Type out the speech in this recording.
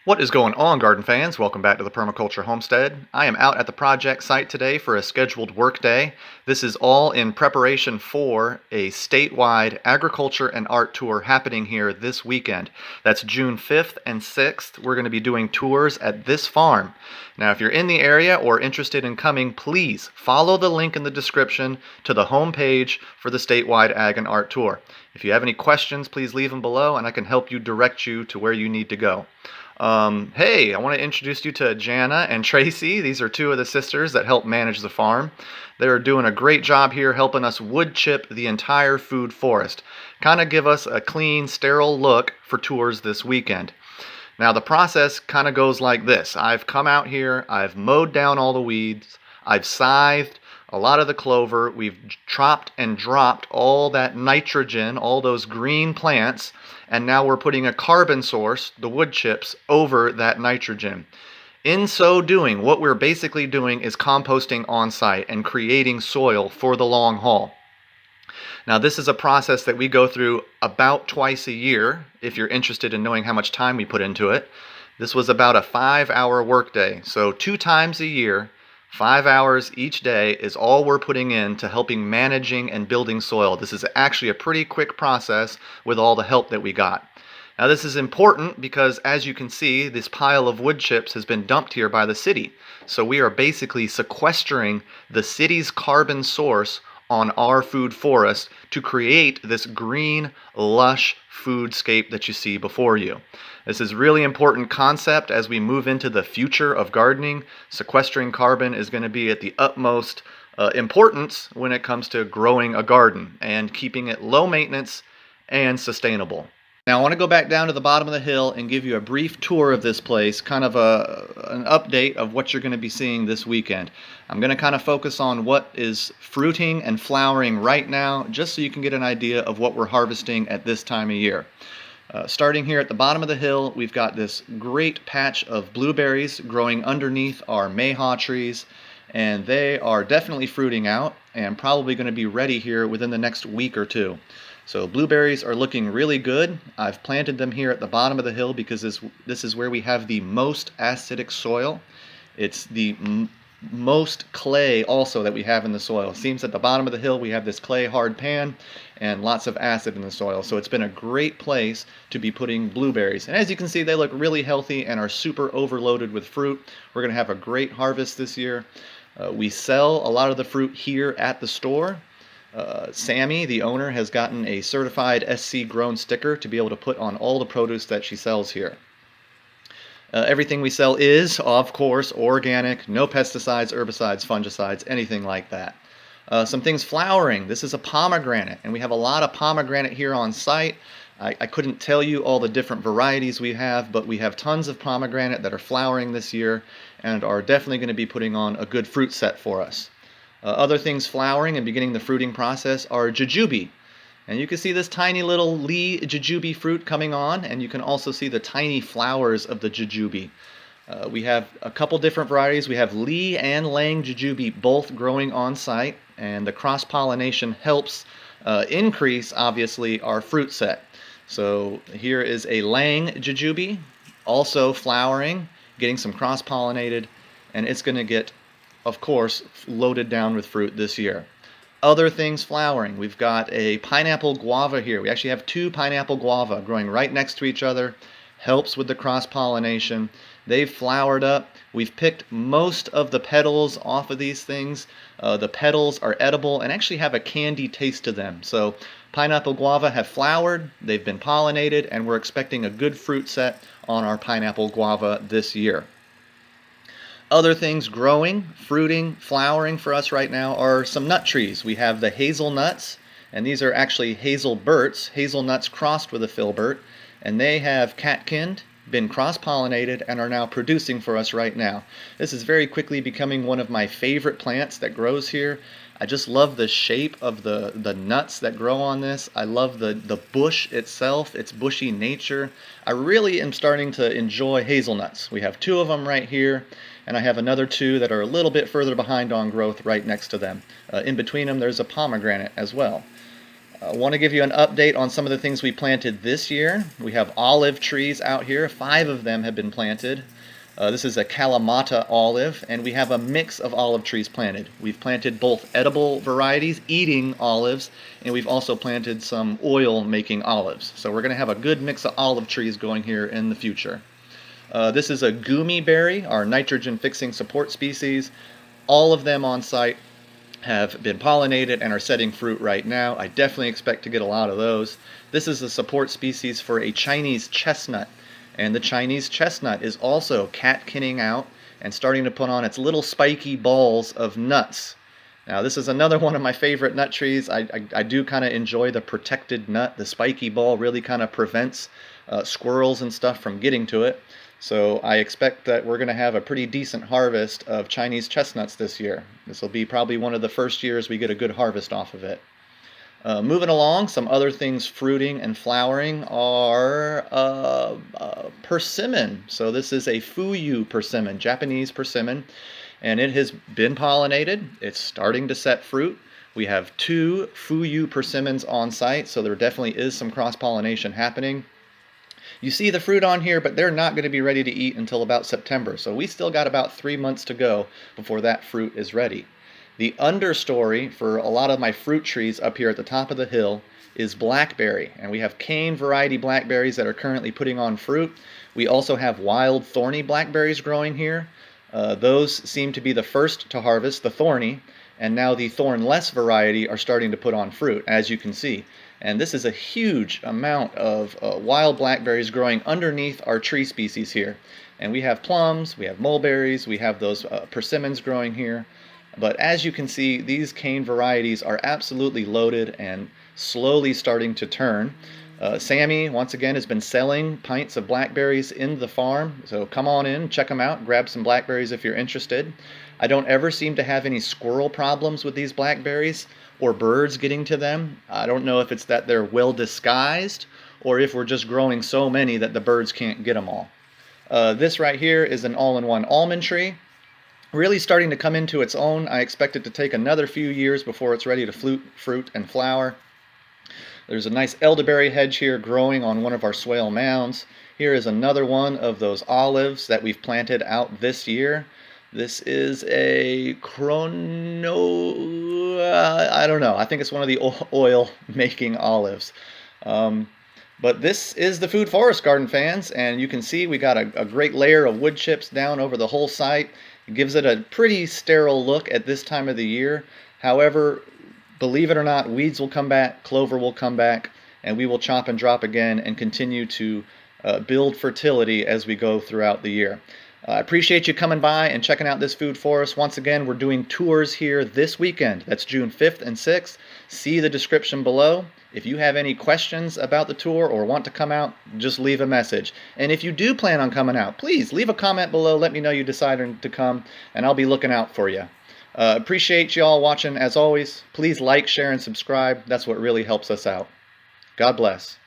What is going on, garden fans? Welcome back to the Permaculture Homestead. I am out at the project site today for a scheduled work day. This is all in preparation for a statewide agriculture and art tour happening here this weekend. That's June 5th and 6th. We're going to be doing tours at this farm. Now, if you're in the area or interested in coming, please follow the link in the description to the home page for the statewide ag and art tour. If you have any questions, please leave them below and I can help you direct you to where you need to go. Hey, I want to introduce you to Jana and Tracy. These are two of the sisters that help manage the farm. They're doing a great job here helping us wood chip the entire food forest. Kind of give us a clean, sterile look for tours this weekend. Now, the process kind of goes like this. I've come out here, I've mowed down all the weeds, I've scythed a lot of the clover, we've chopped and dropped all that nitrogen, all those green plants, and now we're putting a carbon source, the wood chips, over that nitrogen. In so doing, what we're basically doing is composting on site and creating soil for the long haul. Now, this is a process that we go through about twice a year, if you're interested in knowing how much time we put into it. This was about a 5-hour workday, so 2 times a year, 5 hours each day is all we're putting in to helping managing and building soil. This is actually a pretty quick process with all the help that we got. Now, this is important because, as you can see, this pile of wood chips has been dumped here by the city. So we are basically sequestering the city's carbon source on our food forest to create this green, lush foodscape that you see before you. This is a really important concept as we move into the future of gardening. Sequestering carbon is going to be at the utmost importance when it comes to growing a garden and keeping it low maintenance and sustainable. Now, I want to go back down to the bottom of the hill and give you a brief tour of this place, kind of an update of what you're going to be seeing this weekend. I'm going to kind of focus on what is fruiting and flowering right now, just so you can get an idea of what we're harvesting at this time of year. Starting here at the bottom of the hill, we've got this great patch of blueberries growing underneath our mayhaw trees, and they are definitely fruiting out and probably going to be ready here within the next week or two. So blueberries are looking really good. I've planted them here at the bottom of the hill because this is where we have the most acidic soil. It's the most clay also that we have in the soil. It seems at the bottom of the hill we have this clay hard pan and lots of acid in the soil. So it's been a great place to be putting blueberries. And as you can see, they look really healthy and are super overloaded with fruit. We're going to have a great harvest this year. We sell a lot of the fruit here at the store. Sammy, the owner, has gotten a certified SC grown sticker to be able to put on all the produce that she sells here. Everything we sell is, of course, organic, no pesticides, herbicides, fungicides, anything like that. Some things flowering. This is a pomegranate, and we have a lot of pomegranate here on site. I couldn't tell you all the different varieties we have, but we have tons of pomegranate that are flowering this year and are definitely going to be putting on a good fruit set for us. Other things flowering and beginning the fruiting process are jujube. And you can see this tiny little Lee jujube fruit coming on, and you can also see the tiny flowers of the jujube. We have a couple different varieties. We have Lee and Lang jujube both growing on site, and the cross-pollination helps increase, obviously, our fruit set. So here is a Lang jujube, also flowering, getting some cross-pollinated, and it's going to get, of course, loaded down with fruit this year. Other things flowering. We've got a pineapple guava here. We actually have 2 pineapple guava growing right next to each other. Helps with the cross-pollination. They've flowered up. We've picked most of the petals off of these things. The petals are edible and actually have a candy taste to them. So pineapple guava have flowered, they've been pollinated, and we're expecting a good fruit set on our pineapple guava this year. Other things growing, fruiting, flowering for us right now are some nut trees. We have the hazelnuts, and these are actually hazelburts, hazelnuts crossed with a filbert, and they have catkinned, been cross-pollinated, and are now producing for us right now. This is very quickly becoming one of my favorite plants that grows here. I just love the shape of the nuts that grow on this. I love the bush itself, its bushy nature. I really am starting to enjoy hazelnuts. We have 2 of them right here, and I have another 2 that are a little bit further behind on growth right next to them. In between them, there's a pomegranate as well. I want to give you an update on some of the things we planted this year. We have olive trees out here. 5 of them have been planted. This is a Kalamata olive, and we have a mix of olive trees planted. We've planted both edible varieties, eating olives, and we've also planted some oil-making olives. So we're going to have a good mix of olive trees going here in the future. This is a gumi berry, our nitrogen-fixing support species. All of them on site have been pollinated and are setting fruit right now. I definitely expect to get a lot of those. This is a support species for a Chinese chestnut, and the Chinese chestnut is also catkinning out and starting to put on its little spiky balls of nuts. Now this is another one of my favorite nut trees. I do kind of enjoy the protected nut. The spiky ball really kind of prevents squirrels and stuff from getting to it. So I expect that we're going to have a pretty decent harvest of Chinese chestnuts this year. This will be probably one of the first years we get a good harvest off of it. Moving along, some other things fruiting and flowering are persimmon. So this is a Fuyu persimmon, Japanese persimmon, and it has been pollinated. It's starting to set fruit. We have 2 Fuyu persimmons on site, so there definitely is some cross-pollination happening. You see the fruit on here, but they're not going to be ready to eat until about September. So we still got about 3 months to go before that fruit is ready. The understory for a lot of my fruit trees up here at the top of the hill is blackberry. And we have cane variety blackberries that are currently putting on fruit. We also have wild thorny blackberries growing here. Those seem to be the first to harvest, the thorny. And now the thornless variety are starting to put on fruit, as you can see. And this is a huge amount of wild blackberries growing underneath our tree species here. And we have plums, we have mulberries, we have those persimmons growing here. But as you can see, these cane varieties are absolutely loaded and slowly starting to turn. Sammy, once again, has been selling pints of blackberries in the farm. So come on in, check them out, grab some blackberries if you're interested. I don't ever seem to have any squirrel problems with these blackberries or birds getting to them. I don't know if it's that they're well disguised or if we're just growing so many that the birds can't get them all. This right here is an all-in-one almond tree. Really starting to come into its own. I expect it to take another few years before it's ready to fruit and flower. There's a nice elderberry hedge here growing on one of our swale mounds. Here is another one of those olives that we've planted out this year. This is a I don't know. I think it's one of the oil-making olives. But this is the Food Forest Garden, fans, and you can see we got a great layer of wood chips down over the whole site. It gives it a pretty sterile look at this time of the year. However, believe it or not, weeds will come back, clover will come back, and we will chop and drop again and continue to build fertility as we go throughout the year. I appreciate you coming by and checking out this food forest. Once again, we're doing tours here this weekend. That's June 5th and 6th. See the description below. If you have any questions about the tour or want to come out, just leave a message. And if you do plan on coming out, please leave a comment below. Let me know you decided to come, and I'll be looking out for you. Appreciate you all watching. As always, please like, share, and subscribe. That's what really helps us out. God bless.